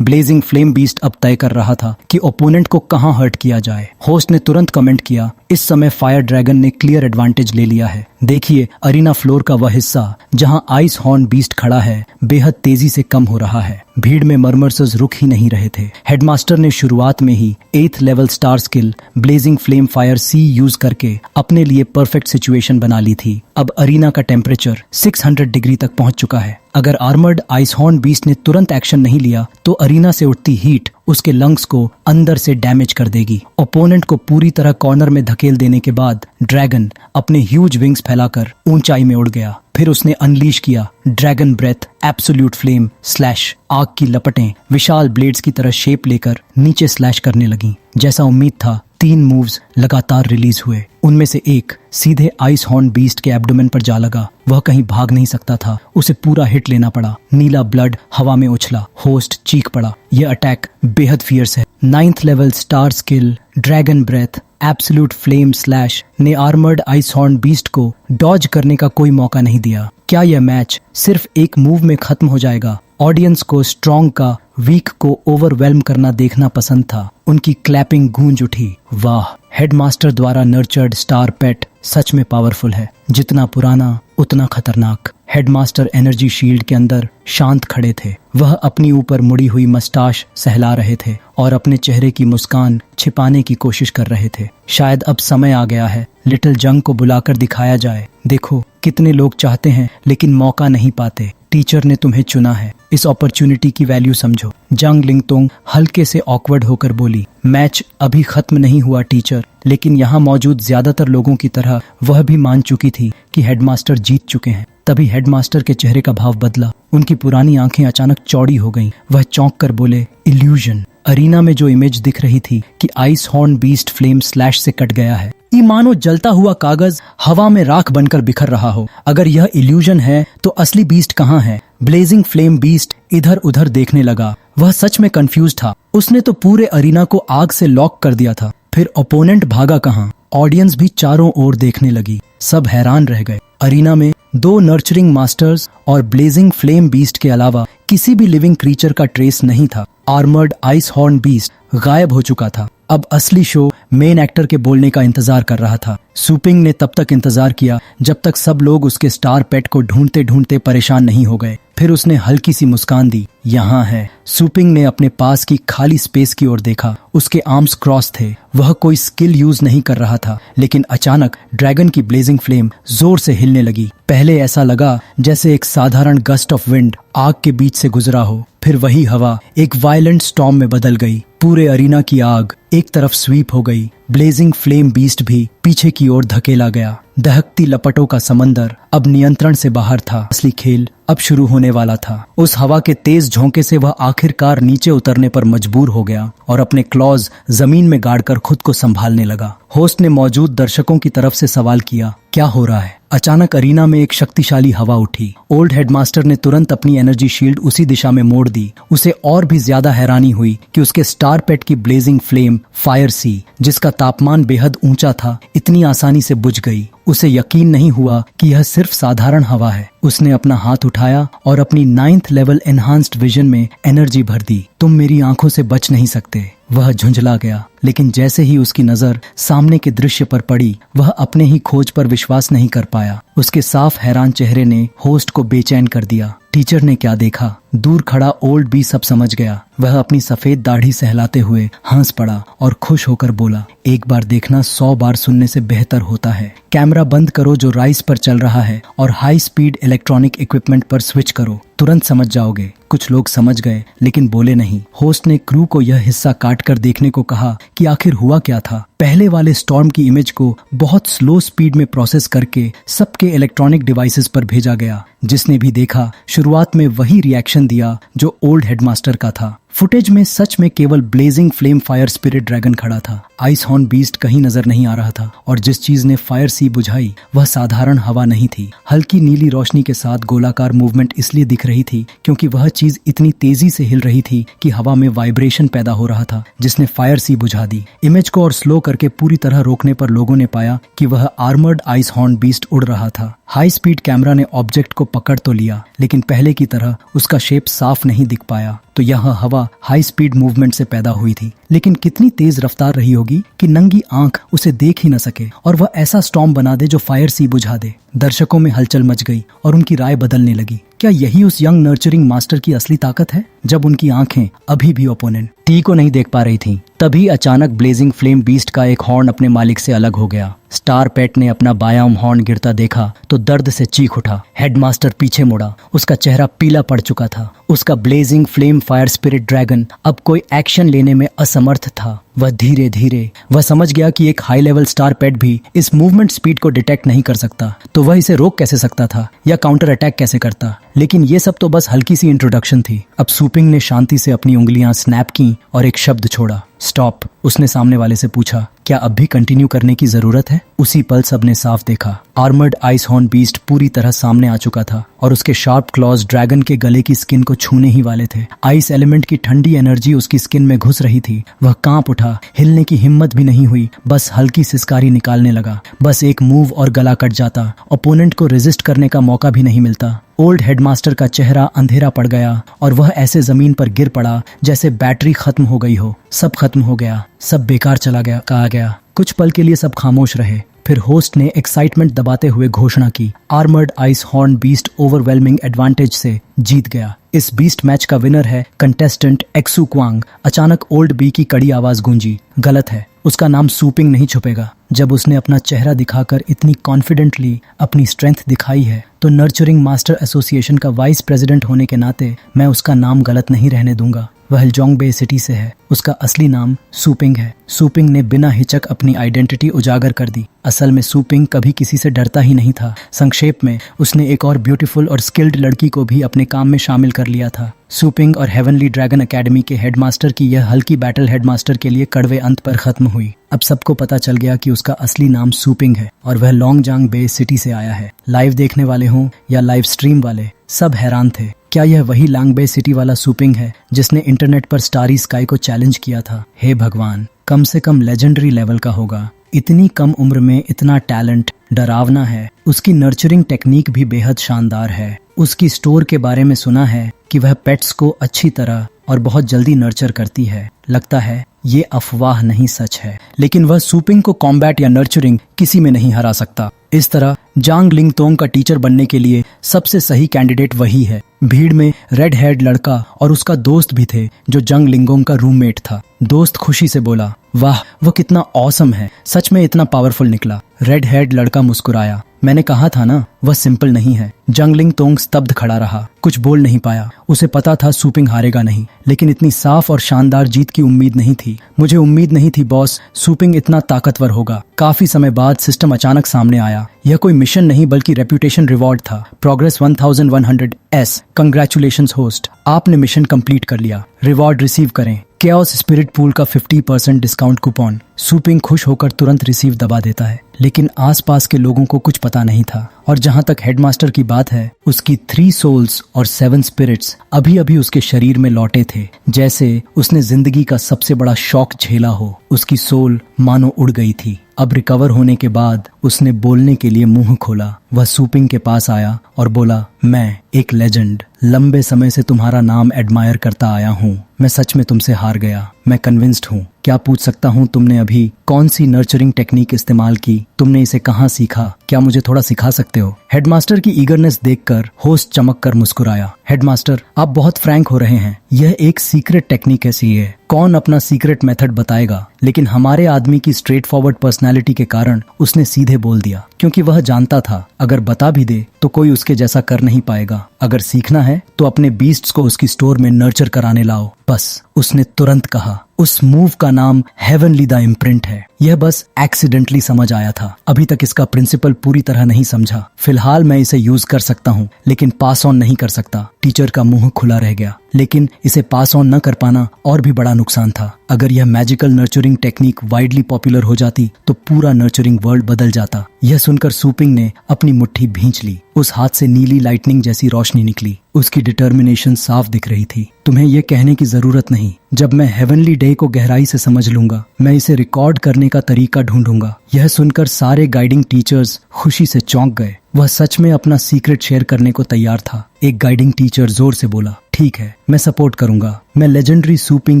Blazing flame beast अब तय कर रहा था कि ओपोनेंट को कहां हर्ट किया जाए। होस्ट ने तुरंत कमेंट किया, इस समय फायर ड्रैगन ने क्लियर एडवांटेज ले लिया है। देखिए, अरीना फ्लोर का वह हिस्सा जहां आइस हॉर्न बीस्ट खड़ा है बेहद तेजी से कम हो रहा है। भीड़ में मरमर्सर्स रुक ही नहीं रहे थे। हेडमास्टर ने शुरुआत में ही 8th level star skill blazing flame fire सी यूज करके अपने लिए परफेक्ट सिचुएशन बना ली थी। अब अरीना का टेम्परेचर 600 डिग्री तक पहुंच चुका है। अगर आर्मर्ड आइस हॉर्न बीस्ट ने तुरंत एक्शन नहीं लिया तो अरीना से उठती हीट उसके लंग्स को अंदर से डैमेज कर देगी। ओपोनेंट को पूरी तरह कॉर्नर में धकेल देने के बाद ड्रैगन अपने ह्यूज विंग्स फैलाकर ऊंचाई में उड़ गया। फिर उसने अनलीश किया dragon breath absolute flame slash. आग की लपटें विशाल ब्लेड्स की तरह शेप लेकर नीचे स्लैश करने लगी। जैसा उम्मीद था 3 मूव्स लगातार रिलीज हुए। उनमें से एक सीधे आइस हॉर्न बीस्ट के एब्डोमेन पर जा लगा। वह कहीं भाग नहीं सकता था, उसे पूरा हिट लेना पड़ा। नीला ब्लड हवा में उछला। होस्ट चीख पड़ा। यह अटैक बेहद फियर्स है। 9th level star skill dragon breath absolute flame slash ने आर्मर्ड आइस हॉर्न बीस्ट को डॉज करने का कोई मौका नहीं दिया। क्या यह मैच सिर्फ एक मूव में खत्म हो जाएगा? ऑडियंस को स्ट्रॉन्ग का वीक को ओवरवेल्म करना देखना पसंद था। उनकी क्लैपिंग गूंज उठी। वाह, हेडमास्टर द्वारा नर्चर्ड स्टार पेट सच में पावरफुल है। जितना पुराना उतना खतरनाक। हेडमास्टर एनर्जी शील्ड के अंदर शांत खड़े थे। वह अपनी ऊपर मुड़ी हुई मस्टाश सहला रहे थे और अपने चेहरे की मुस्कान छिपाने की कोशिश कर रहे थे। शायद अब समय आ गया है लिटिल जंग को बुलाकर दिखाया जाए। देखो, कितने लोग चाहते हैं लेकिन मौका नहीं पाते। टीचर ने तुम्हें चुना है, इस अपॉर्चुनिटी की वैल्यू समझो। जंग लिंगतोंग हल्के से ऑकवर्ड होकर बोली, मैच अभी खत्म नहीं हुआ टीचर। लेकिन यहाँ मौजूद ज्यादातर लोगों की तरह वह भी मान चुकी थी कि हेडमास्टर जीत चुके हैं। तभी हेडमास्टर के चेहरे का भाव बदला। उनकी पुरानी आंखें अचानक चौड़ी हो गईं। वह चौंक कर बोले, इल्यूजन। अरीना में जो इमेज दिख रही थी कि ice horn beast flame slash से कट गया है, ये मानो जलता हुआ कागज हवा में राख बनकर बिखर रहा हो। अगर यह इल्यूजन है तो असली बीस्ट कहाँ है? ब्लेजिंग फ्लेम बीस्ट इधर उधर देखने लगा। वह सच में कंफ्यूज था। उसने तो पूरे अरीना को आग से लॉक कर दिया था। फिर ओपोनेंट भागा कहाँ? ऑडियंस भी चारों ओर देखने लगी। सब हैरान रह गए। अरीना में 2 नर्चरिंग मास्टर्स और ब्लेजिंग फ्लेम बीस्ट के अलावा किसी भी लिविंग क्रीचर का ट्रेस नहीं था। आर्मर्ड आइस हॉर्न बीस्ट गायब हो चुका था। अब असली शो मेन एक्टर के बोलने का इंतजार कर रहा था। सुपिंग ने तब तक इंतजार किया जब तक सब लोग उसके स्टार पेट को ढूंढते ढूंढते परेशान नहीं हो गए। फिर उसने हल्की सी मुस्कान दी। यहाँ है। सुपिंग ने अपने पास की खाली स्पेस की ओर देखा। उसके आर्म्स क्रॉस थे। वह कोई स्किल यूज नहीं कर रहा था। लेकिन अचानक ड्रैगन की ब्लेजिंग फ्लेम जोर से हिलने लगी। पहले ऐसा लगा जैसे एक साधारण गस्ट ऑफ विंड आग के बीच से गुजरा हो। फिर वही हवा एक वायलेंट स्टॉर्म में बदल गई। पूरे अरीना की आग एक तरफ स्वीप हो गई। ब्लेजिंग फ्लेम बीस्ट भी पीछे की ओर धकेला गया। दहकती लपटों का समंदर अब नियंत्रण से बाहर था। असली खेल अब शुरू होने वाला था। उस हवा के तेज झोंके से वह आखिरकार नीचे उतरने पर मजबूर हो गया और अपने क्लॉज जमीन में गाड़कर खुद को संभालने लगा। होस्ट ने मौजूद दर्शकों की तरफ से सवाल किया, क्या हो रहा है? अचानक अरीना में एक शक्तिशाली हवा उठी। ओल्ड हेडमास्टर ने तुरंत अपनी एनर्जी शील्ड उसी दिशा में मोड़ दी। उसे और भी ज्यादा हैरानी हुई कि उसके स्टार पेट की ब्लेजिंग फ्लेम फायर सी, जिसका तापमान बेहद ऊंचा था, इतनी आसानी से बुझ गई। उसे यकीन नहीं हुआ कि यह सिर्फ साधारण हवा है। उसने अपना हाथ उठाया और अपनी 9th लेवल एनहांस्ड विजन में एनर्जी भर दी। तुम मेरी आंखों से बच नहीं सकते। वह झुंझला गया। लेकिन जैसे ही उसकी नजर सामने के दृश्य पर पड़ी, वह अपने ही खोज पर विश्वास नहीं कर पाया। उसके साफ हैरान चेहरे ने होस्ट को बेचैन कर दिया। टीचर ने क्या देखा? दूर खड़ा ओल्ड भी सब समझ गया। वह अपनी सफेद दाढ़ी सहलाते हुए हंस पड़ा और खुश होकर बोला, एक बार देखना 100 बार सुनने से बेहतर होता है। कैमरा बंद करो जो राइस पर चल रहा है और हाई स्पीड इलेक्ट्रॉनिक इक्विपमेंट पर स्विच करो। तुरंत समझ जाओगे। कुछ लोग समझ गए लेकिन बोले नहीं। होस्ट ने क्रू को यह हिस्सा काट कर देखने को कहा कि आखिर हुआ क्या था। पहले वाले स्टॉर्म की इमेज को बहुत स्लो स्पीड में प्रोसेस करके सबके इलेक्ट्रॉनिक डिवाइसेस पर भेजा गया। जिसने भी देखा शुरुआत में वही रिएक्शन दिया जो ओल्ड हेडमास्टर का था। फुटेज में सच में केवल blazing flame fire spirit dragon खड़ा था। आइस हॉर्न बीस्ट कहीं नजर नहीं आ रहा था और जिस चीज ने फायर सी बुझाई वह साधारण हवा नहीं थी। हल्की नीली रोशनी के साथ गोलाकार मूवमेंट इसलिए दिख रही थी क्योंकि वह चीज इतनी तेजी से हिल रही थी कि हवा में वाइब्रेशन पैदा हो रहा था जिसने फायर सी बुझा दी। इमेज को और स्लो करके पूरी तरह रोकने पर लोगों ने पाया कि वह आर्मर्ड आइस हॉर्न बीस्ट उड़ रहा था। हाई स्पीड कैमरा ने ऑब्जेक्ट को पकड़ तो लिया, लेकिन पहले की तरह उसका शेप साफ नहीं दिख पाया। तो यह हवा हाई स्पीड मूवमेंट से पैदा हुई थी, लेकिन कितनी तेज रफ्तार रही होगी कि नंगी आंख उसे देख ही न सके और वह ऐसा स्टॉर्म बना दे जो फायर सी बुझा दे। दर्शकों में हलचल मच गई और उनकी राय बदलने लगी। क्या यही उस यंग नर्चरिंग मास्टर की असली ताकत है? जब उनकी आंखें अभी भी ओपोनेंट टी को नहीं देख पा रही थीं, तभी अचानक ब्लेजिंग फ्लेम बीस्ट का एक हॉर्न अपने मालिक से अलग हो गया। स्टार पेट ने अपना बायां हॉर्न गिरता देखा तो दर्द से चीख उठा। हेडमास्टर पीछे मुड़ा, उसका चेहरा पीला पड़ चुका था। उसका blazing flame fire spirit dragon अब कोई एक्शन लेने में असमर्थ था। वह धीरे धीरे वह समझ गया कि एक हाई लेवल स्टार पेट भी इस मूवमेंट स्पीड को डिटेक्ट नहीं कर सकता, तो वह इसे रोक कैसे सकता था या काउंटर अटैक कैसे करता। लेकिन ये सब तो बस हल्की सी इंट्रोडक्शन थी। अब सूपिंग ने शांति से अपनी उंगलियां स्नैप की और एक शब्द छोड़ा, स्टॉप। उसने सामने वाले से पूछा, क्या अब भी कंटिन्यू करने की जरूरत है? उसी पल सबने साफ देखा। आर्मर्ड आइस हॉर्न बीस्ट पूरी तरह सामने आ चुका था और उसके शार्प क्लॉज ड्रैगन के गले की स्किन को छूने ही वाले थे। आइस एलिमेंट की ठंडी एनर्जी उसकी स्किन में घुस रही थी। वह कांप उठा, हिलने की हिम्मत भी नहीं हुई, बस हल्की सिसकारी निकालने लगा। बस एक मूव और गला कट जाता, ओपोनेंट को रेजिस्ट करने का मौका भी नहीं मिलता। ओल्ड हेडमास्टर का चेहरा अंधेरा पड़ गया और वह ऐसे जमीन पर गिर पड़ा जैसे बैटरी खत्म हो गई हो। सब खत्म हो गया, सब बेकार चला गया, कहा गया। कुछ पल के लिए सब खामोश रहे। फिर होस्ट ने एक्साइटमेंट दबाते हुए घोषणा की, armoured ice horn beast overwhelming advantage से जीत गया। इस बीस्ट मैच का विनर है कंटेस्टेंट एक्सू क्वांग। अचानक ओल्ड बी की कड़ी आवाज गूंजी, गलत है, उसका नाम सूपिंग नहीं छुपेगा। जब उसने अपना चेहरा दिखाकर इतनी कॉन्फिडेंटली अपनी स्ट्रेंथ दिखाई है, तो नर्चरिंग मास्टर एसोसिएशन का वाइस प्रेसिडेंट होने के नाते मैं उसका नाम गलत नहीं रहने दूंगा। वह हिलजोंग सिटी से है, उसका असली नाम सूपिंग है। सूपिंग ने बिना हिचक अपनी आइडेंटिटी उजागर कर दी। असल में सूपिंग कभी किसी से डरता ही नहीं था। संक्षेप में उसने एक और ब्यूटीफुल और स्किल्ड लड़की को भी अपने काम में शामिल कर लिया था। सूपिंग और हेवनली ड्रैगन एकेडमी के हेडमास्टर की यह हल्की बैटल हेडमास्टर के लिए कड़वे अंत पर खत्म हुई। अब सबको पता चल गया कि उसका असली नाम सूपिंग है और वह लॉन्गजांग बे सिटी से आया है। लाइव देखने वाले हों या लाइव स्ट्रीम वाले, सब हैरान थे। क्या यह वही लांग बे सिटी वाला सूपिंग है जिसने इंटरनेट पर स्टारी स्काई को चैलेंज किया था? हे भगवान, कम से कम लेजेंडरी लेवल का होगा। इतनी कम उम्र में इतना टैलेंट डरावना है। उसकी नर्चरिंग टेक्निक भी बेहद शानदार है। उसकी स्टोर के बारे में सुना है कि वह पेट्स को अच्छी तरह और बहुत जल्दी नर्चर करती है। लगता है ये अफवाह नहीं सच है, लेकिन वह सूपिंग को कॉम्बैट या नर्चरिंग किसी में नहीं हरा सकता। इस तरह जांग लिंगतोंग का टीचर बनने के लिए सबसे सही कैंडिडेट वही है। भीड़ में रेड हेड लड़का और उसका दोस्त भी थे जो जंग लिंगोंग का रूममेट था। दोस्त खुशी से बोला, वाह वो कितना ऑसम है, सच में इतना पावरफुल निकला। रेड हेड लड़का मुस्कुराया, मैंने कहा था ना, वह सिंपल नहीं है। जंग लिंगतोंग स्तब्ध खड़ा रहा, कुछ बोल नहीं पाया। उसे पता था सूपिंग हारेगा नहीं, लेकिन इतनी साफ और शानदार जीत की उम्मीद नहीं थी। मुझे उम्मीद नहीं थी बॉस, सूपिंग इतना ताकतवर होगा। काफी समय बाद सिस्टम अचानक सामने आया। यह कोई मिशन नहीं बल्कि रेप्यूटेशन रिवॉर्ड था। Progress 1100S। कंग्रेचुलेशंस होस्ट, आपने मिशन कंप्लीट कर लिया। रिवॉर्ड रिसीव करें, केओस स्पिरिट पूल का 50% डिस्काउंट कूपन। सूपिंग खुश होकर तुरंत रिसीव दबा देता है, लेकिन आसपास के लोगों को कुछ पता नहीं था। और जहां तक हेडमास्टर की बात है, उसकी 3 सोल्स और 7 स्पिरिट्स अभी अभी उसके शरीर में लौटे थे, जैसे उसने जिंदगी का सबसे बड़ा शॉक झेला हो। उसकी सोल मानो उड़ गई थी। अब रिकवर होने के बाद उसने बोलने के लिए मुंह खोला। वह सूपिंग के पास आया और बोला, मैं एक लेजेंड, लंबे समय से तुम्हारा नाम एडमायर करता आया हूँ। मैं सच में तुमसे हार गया, मैं कन्विंस्ड हूँ। क्या पूछ सकता हूँ तुमने अभी कौन सी नर्चरिंग टेक्निक इस्तेमाल की? तुमने इसे कहाँ सीखा? क्या मुझे थोड़ा सिखा सकते हो? हेडमास्टर की ईगरनेस देखकर होस्ट चमक कर मुस्कुराया। हेडमास्टर, आप बहुत फ्रैंक हो रहे हैं। यह एक सीक्रेट टेक्निक ऐसी है, कौन अपना सीक्रेट मेथड बताएगा? लेकिन हमारे आदमी की स्ट्रेट फॉरवर्ड पर्सनालिटी के कारण उसने सीधे बोल दिया, क्योंकि वह जानता था अगर बता भी दे तो कोई उसके जैसा कर नहीं पाएगा। अगर सीखना है तो अपने बीस्ट्स को उसकी स्टोर में नर्चर कराने लाओ, बस। उसने तुरंत कहा। उस मूव का नाम हेवनली द इम्प्रिंट है। यह बस एक्सीडेंटली समझ आया था, अभी तक इसका प्रिंसिपल पूरी तरह नहीं समझा। फिलहाल मैं इसे यूज कर सकता हूँ, लेकिन पास ऑन नहीं कर सकता। टीचर का मुंह खुला रह गया, लेकिन इसे पास ऑन न कर पाना और भी बड़ा नुकसान था। अगर यह magical nurturing technique widely popular हो जाती तो पूरा नर्चरिंग वर्ल्ड बदल जाता। यह सुनकर सूपिंग ने अपनी मुट्ठी भींच ली। उस हाथ से नीली लाइटनिंग जैसी रोशनी निकली। उसकी डिटर्मिनेशन साफ दिख रही थी। तुम्हें यह कहने की जरूरत नहीं नहीं। जब मैं हेवनली डे को गहराई से समझ लूंगा, मैं इसे रिकॉर्ड करने का तरीका ढूंढूंगा। यह सुनकर सारे गाइडिंग टीचर्स खुशी से चौंक गए। वह सच में अपना सीक्रेट शेयर करने को तैयार था। एक गाइडिंग टीचर जोर से बोला, ठीक है, मैं सपोर्ट करूंगा। मैं लेजेंडरी सूपिंग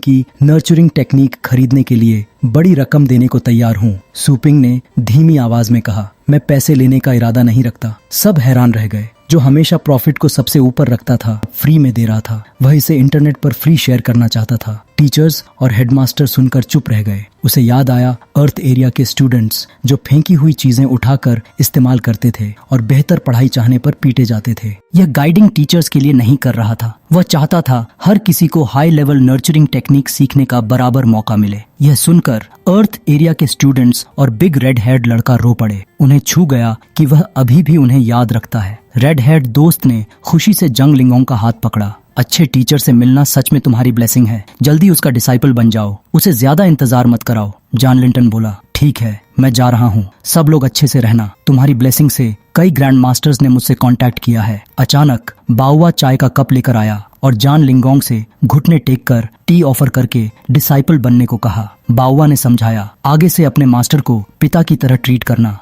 की नर्चरिंग टेक्निक खरीदने के लिए बड़ी रकम देने को तैयार हूँ। सूपिंग ने धीमी आवाज में कहा, मैं पैसे लेने का इरादा नहीं रखता। सब हैरान रह गए। जो हमेशा प्रॉफिट को सबसे ऊपर रखता था, फ्री में दे रहा था। वह इसे इंटरनेट पर फ्री शेयर करना चाहता था। टीचर्स और हेडमास्टर सुनकर चुप रह गए। उसे याद आया अर्थ एरिया के स्टूडेंट्स जो फेंकी हुई चीजें उठाकर इस्तेमाल करते थे और बेहतर पढ़ाई चाहने पर पीटे जाते थे। यह गाइडिंग टीचर्स के लिए नहीं कर रहा था। वह चाहता था हर किसी को हाई लेवल नर्चरिंग टेक्निक सीखने का बराबर मौका मिले। यह सुनकर अर्थ एरिया के स्टूडेंट्स और बिग रेड हेड लड़का रो पड़े। उन्हें छू गया कि वह अभी भी उन्हें याद रखता है। रेड हेड दोस्त ने खुशी से जंग लिंगोंग का हाथ पकड़ा। अच्छे टीचर से मिलना सच में तुम्हारी ब्लेसिंग है। जल्दी उसका डिसाइपल बन जाओ, उसे ज्यादा इंतजार मत कराओ। जॉन लिंटन बोला, ठीक है, मैं जा रहा हूँ। सब लोग अच्छे से रहना। तुम्हारी ब्लेसिंग से कई ग्रैंड मास्टर्स ने मुझसे कांटेक्ट किया है। अचानक बाओवा चाय का कप लेकर आया और जॉन लिंगोंग से घुटने टेक कर टी ऑफर करके डिसाइपल बनने को कहा। बाओवा ने समझाया, आगे से अपने मास्टर को पिता की तरह ट्रीट करना।